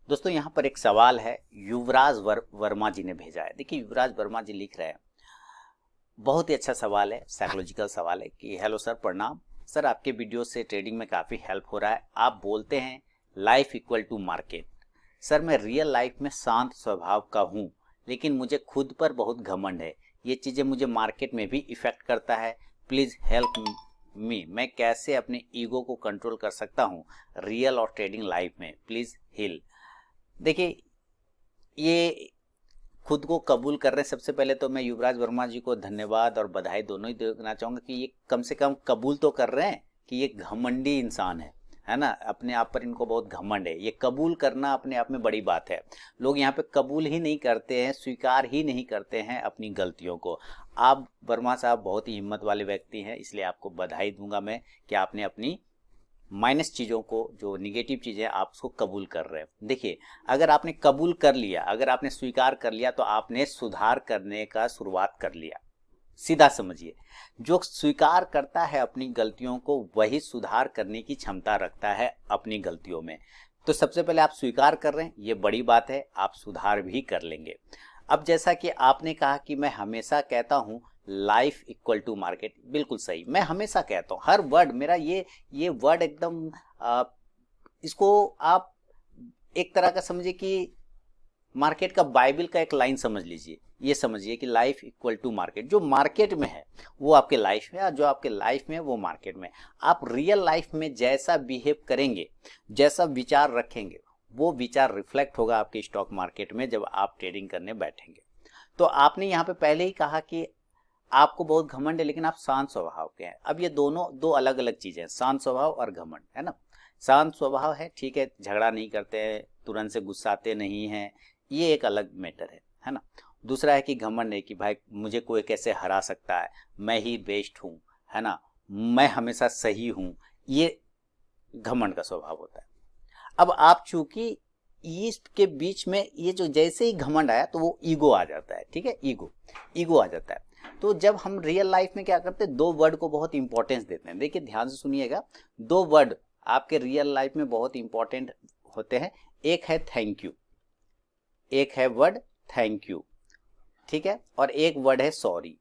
दोस्तों यहाँ पर एक सवाल है, युवराज वर्मा जी ने भेजा है। देखिए युवराज वर्मा जी लिख रहे हैं, बहुत ही अच्छा सवाल है, साइकोलॉजिकल सवाल है कि हेलो सर, प्रणाम सर, आपके वीडियो से ट्रेडिंग में काफ़ी हेल्प हो रहा है। आप बोलते हैं life equal to market. Sir मैं रियल लाइफ में शांत स्वभाव का हूँ, लेकिन मुझे खुद पर बहुत घमंड है। ये चीज़ें मुझे मार्केट में भी इफ़ेक्ट करता है। प्लीज़ हेल्प मी, मैं कैसे अपने ईगो को कंट्रोल कर सकता हूँ रियल और ट्रेडिंग लाइफ में, प्लीज़ हील। देखिए ये खुद को कबूल कर रहे हैं। सबसे पहले तो मैं युवराज वर्मा जी को धन्यवाद और बधाई दोनों ही देना चाहूँगा कि ये कम से कम कबूल तो कर रहे हैं कि ये घमंडी इंसान है ना। अपने आप पर इनको बहुत घमंड है। ये कबूल करना अपने आप में बड़ी बात है। लोग यहाँ पे कबूल ही नहीं करते हैं, स्वीकार ही नहीं करते हैं अपनी गलतियों को। आप वर्मा साहब बहुत ही हिम्मत वाले व्यक्ति हैं, इसलिए आपको बधाई दूंगा मैं कि आपने अपनी माइनस चीज़ों को, जो निगेटिव चीज़ें, आप उसको कबूल कर रहे हैं। देखिए अगर आपने कबूल कर लिया, अगर आपने स्वीकार कर लिया, तो आपने सुधार करने का शुरुआत कर लिया। सीधा समझिए, जो स्वीकार करता है अपनी गलतियों को, वही सुधार करने की क्षमता रखता है अपनी गलतियों में। तो सबसे पहले आप स्वीकार कर रहे हैं, ये बड़ी बात है, आप सुधार भी कर लेंगे। अब जैसा कि आपने कहा कि मैं हमेशा कहता हूँ लाइफ इक्वल टू मार्केट, बिल्कुल सही, मैं हमेशा कहता हूँ। हर वर्ड मेरा ये वर्ड एकदम इसको आप एक तरह का समझिए कि मार्केट का बाइबल का एक लाइन समझ लीजिए। ये समझिए कि लाइफ इक्वल टू मार्केट, जो मार्केट में है वो आपके लाइफ में, और जो आपके लाइफ में है वो मार्केट में। आप रियल लाइफ में जैसा बिहेव करेंगे, जैसा विचार रखेंगे, वो विचार रिफ्लेक्ट होगा आपके स्टॉक मार्केट में जब आप ट्रेडिंग करने बैठेंगे। तो आपने यहाँ पे पहले ही कहा कि आपको बहुत घमंड है, लेकिन आप शांत स्वभाव के हैं। अब ये दोनों दो अलग अलग चीजें हैं, शांत स्वभाव और घमंड, है ना। शांत स्वभाव है, ठीक है, झगड़ा नहीं करते हैं, तुरंत से गुस्साते नहीं हैं, ये एक अलग मैटर है ना। दूसरा है कि घमंड है कि भाई मुझे कोई कैसे हरा सकता है, मैं ही बेस्ट हूँ, है ना, मैं हमेशा सही हूँ, ये घमंड का स्वभाव होता है। अब आप चूंकि इसके बीच में ये जो जैसे ही घमंड आया तो वो ईगो आ जाता है, ठीक है, ईगो आ जाता है। तो जब हम रियल लाइफ में क्या करते हैं, दो वर्ड को बहुत इंपॉर्टेंस देते हैं। देखिए ध्यान से सुनिएगा, दो वर्ड आपके रियल लाइफ में बहुत इंपॉर्टेंट होते हैं। एक है थैंक यू, एक है वर्ड थैंक यू, ठीक है, और एक वर्ड है सॉरी।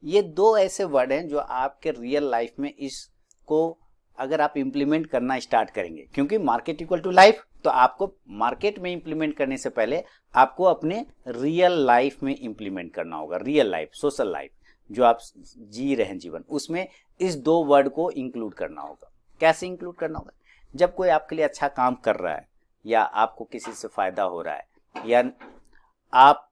ये दो ऐसे वर्ड हैं जो आपके रियल लाइफ में इसको अगर आप इंप्लीमेंट करना स्टार्ट करेंगे, क्योंकि मार्केट इक्वल टू लाइफ, तो आपको मार्केट में इंप्लीमेंट करने से पहले आपको अपने रियल लाइफ में इंप्लीमेंट करना होगा। रियल लाइफ, सोशल लाइफ जो आप जी रहे हैं जीवन, उसमें इस दो वर्ड को इंक्लूड करना होगा। कैसे इंक्लूड करना होगा? जब कोई आपके लिए अच्छा काम कर रहा है, या आपको किसी से फायदा हो रहा है, या आप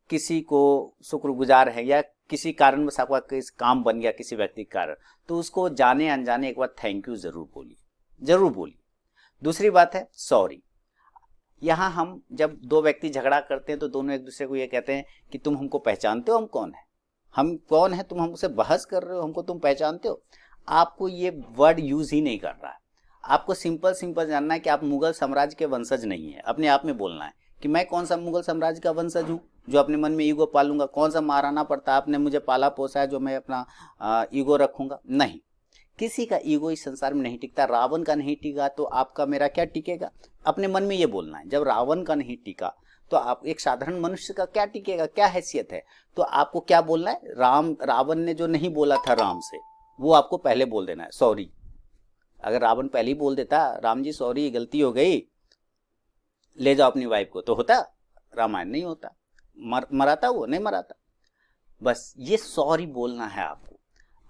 किसी को शुक्रगुजार है, या किसी कारणवश आपका किसी काम बन गया किसी व्यक्ति के कारण, तो उसको जाने अनजाने एक बार थैंक यू जरूर बोलिए, जरूर बोलिए। दूसरी बात है सॉरी। यहाँ हम जब दो व्यक्ति झगड़ा करते हैं तो दोनों एक दूसरे को ये कहते हैं कि तुम हमको पहचानते हो, हम कौन है, हम कौन है, तुम हमसे बहस कर रहे हो, हमको तुम पहचानते हो। आपको ये वर्ड यूज ही नहीं कर रहा है। आपको सिंपल सिंपल जानना है कि आप मुगल साम्राज्य के वंशज नहीं है। अपने आप में बोलना है कि मैं कौन सा मुगल साम्राज्य का वंशज हूँ जो अपने मन में ईगो पालूंगा। कौन सा महाराणा प्रताप ने मुझे पाला पोसा है जो मैं अपना ईगो रखूंगा? नहीं, किसी का ईगो इस संसार में नहीं टिकता। रावण का नहीं टिका तो आपका मेरा क्या टिकेगा? अपने मन में ये बोलना है। जब रावण का नहीं टिका तो आप एक साधारण मनुष्य का क्या टिकेगा, क्या हैसियत है? तो आपको क्या बोलना है? रावण ने जो नहीं बोला था राम से, वो आपको पहले बोल देना है, सॉरी। अगर रावण पहले ही बोल देता, राम जी सॉरी गलती हो गई, ले जाओ अपनी वाइफ को, तो होता रामायण? नहीं होता। मराता? वो नहीं मराता। बस ये सॉरी बोलना है आपको।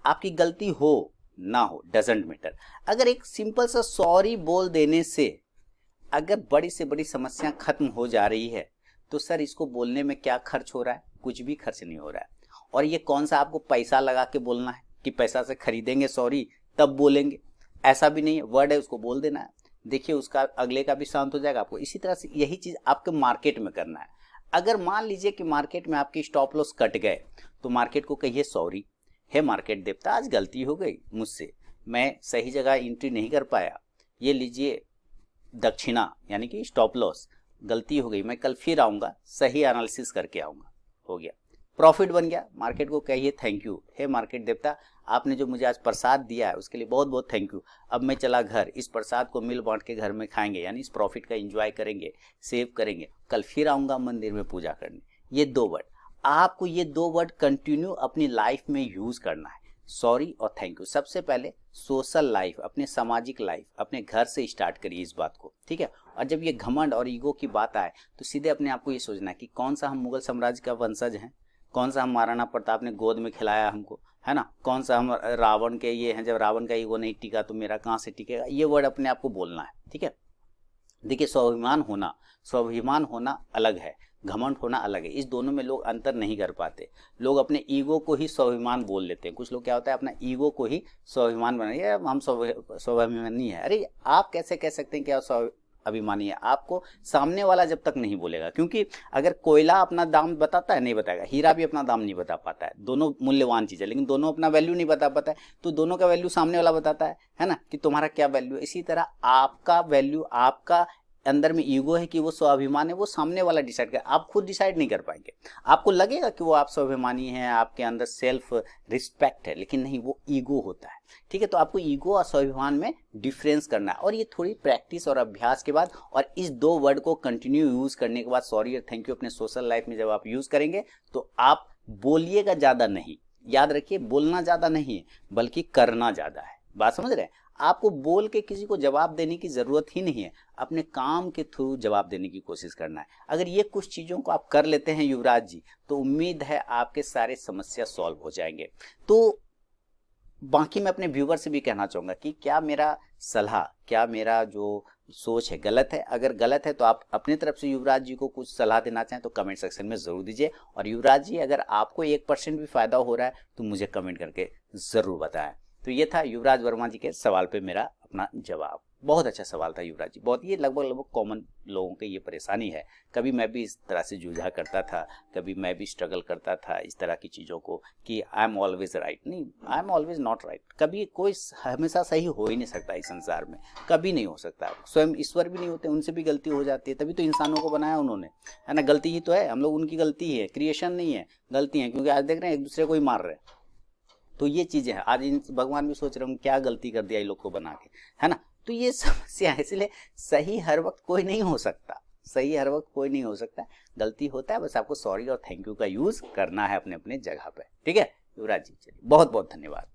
आपकी गलती हो ना हो, डजेंट मैटर। अगर एक सिंपल सा सॉरी बोल देने से अगर बड़ी से बड़ी समस्या खत्म हो जा रही है, तो सर इसको बोलने में क्या खर्च हो रहा है? कुछ भी खर्च नहीं हो रहा है। और ये कौन सा आपको पैसा लगा के बोलना है कि पैसा से खरीदेंगे सॉरी तब बोलेंगे? ऐसा भी नहीं है, वर्ड है, उसको बोल देना है। देखिए उसका अगले का भी शांत हो जाएगा आपको। इसी तरह से यही चीज आपके मार्केट में करना है। अगर मान लीजिए कि मार्केट में आपकी स्टॉप लॉस कट गए, तो मार्केट को कहिए सॉरी, हे मार्केट देवता, आज गलती हो गई मुझसे, मैं सही जगह एंट्री नहीं कर पाया, ये लीजिए दक्षिणा यानी कि स्टॉप लॉस, गलती हो गई, मैं कल फिर आऊंगा, सही एनालिसिस करके आऊंगा। हो गया। प्रॉफिट बन गया, मार्केट को कहिए थैंक यू, हे मार्केट देवता आपने जो मुझे आज प्रसाद दिया है उसके लिए बहुत बहुत थैंक यू। अब मैं चला घर, इस प्रसाद को मिल बांट के घर में खाएंगे, यानी इस प्रॉफिट का एंजॉय करेंगे, सेव करेंगे, कल फिर आऊँगा मंदिर में पूजा करने। ये 2 वर्ड, आपको ये 2 वर्ड कंटिन्यू अपनी लाइफ में यूज़ करना है, सॉरी और थैंक यू। सबसे पहले सोशल लाइफ, अपने सामाजिक लाइफ, अपने घर से स्टार्ट करिए इस बात को, ठीक है। और जब ये घमंड और ईगो की बात आए तो सीधे अपने आप को ये सोचना है कि कौन सा हम मुगल साम्राज्य का वंशज हैं, कौन सा हम महाराणा प्रताप ने गोद में खिलाया हमको, है ना, कौन सा हम रावण के ये हैं, जब रावण का ईगो नहीं टिका तो मेरा कहाँ से टिकेगा। ये वर्ड अपने आप को बोलना है, ठीक है। देखिए स्वाभिमान होना अलग है, घमंड होना अलग है, इस दोनों में लोग अंतर नहीं कर पाते। लोग अपने ईगो को ही स्वाभिमान बोल लेते हैं। कुछ लोग क्या होता है अपना ईगो को ही स्वाभिमान बनाए, हम स्वाभिमानी है। अरे आप कैसे कह सकते हैं कि आप स्वाभिमानी है? आपको सामने वाला जब तक नहीं बोलेगा, क्योंकि अगर कोयला अपना दाम बताता है, नहीं बताएगा, हीरा भी अपना दाम नहीं बता पाता है, दोनों मूल्यवान चीज़ है लेकिन दोनों अपना वैल्यू नहीं बता पाता है, तो दोनों का वैल्यू सामने वाला बताता है ना, कि तुम्हारा क्या वैल्यू है। इसी तरह आपका वैल्यू, आपका अंदर में ईगो है कि वो स्वाभिमान है, वो सामने वाला डिसाइड कर, आप खुद डिसाइड नहीं कर पाएंगे। आपको लगेगा कि वो आप स्वाभिमानी हैं, आपके अंदर सेल्फ रिस्पेक्ट है, लेकिन नहीं, वो ईगो होता है, ठीक है। तो आपको ईगो और स्वाभिमान में डिफरेंस करना है, और ये थोड़ी प्रैक्टिस और अभ्यास के बाद, और इस 2 वर्ड को कंटिन्यू यूज करने के बाद, सॉरी और थैंक यू अपने सोशल लाइफ में जब आप यूज करेंगे तो आप बोलिएगा ज्यादा नहीं, याद रखिए बोलना ज्यादा नहीं है बल्कि करना ज्यादा है। बात समझ रहे हैं? आपको बोल के किसी को जवाब देने की जरूरत ही नहीं है, अपने काम के थ्रू जवाब देने की कोशिश करना है। अगर ये कुछ चीजों को आप कर लेते हैं युवराज जी, तो उम्मीद है आपके सारे समस्या सॉल्व हो जाएंगे। तो बाकी मैं अपने व्यूवर से भी कहना चाहूंगा कि क्या मेरा सलाह, क्या मेरा जो सोच है गलत है? अगर गलत है तो आप अपनी तरफ से युवराज जी को कुछ सलाह देना चाहें तो कमेंट सेक्शन में जरूर दीजिए। और युवराज जी अगर आपको 1% भी फायदा हो रहा है तो मुझे कमेंट करके जरूर बताएं। तो ये था युवराज वर्मा जी के सवाल पे मेरा अपना जवाब। बहुत अच्छा सवाल था युवराज जी, बहुत, ये लगभग कॉमन लोगों की ये परेशानी है। कभी मैं भी इस तरह से जूझा करता था, कभी मैं भी स्ट्रगल करता था इस तरह की चीज़ों को कि आई एम ऑलवेज राइट। नहीं, I am always not right. कभी कोई हमेशा सही हो ही नहीं सकता इस संसार में, कभी नहीं हो सकता। स्वयं ईश्वर भी नहीं होते, उनसे भी गलती हो जाती है, तभी तो इंसानों को बनाया उन्होंने, है ना। गलती ही तो है, हम लोग उनकी गलती ही है, क्रिएशन नहीं है, गलती है। क्योंकि आज देख रहे हैं एक दूसरे को ही मार रहे हैं, तो ये चीजें हैं। आज इन भगवान भी सोच रहे हैं क्या गलती कर दिया इन लोग को बना के, है ना। तो ये समस्या है, इसलिए सही हर वक्त कोई नहीं हो सकता, सही हर वक्त कोई नहीं हो सकता, गलती होता है। बस आपको सॉरी और थैंक यू का यूज करना है अपने अपने जगह पे, ठीक है युवराज जी। चलिए बहुत बहुत धन्यवाद।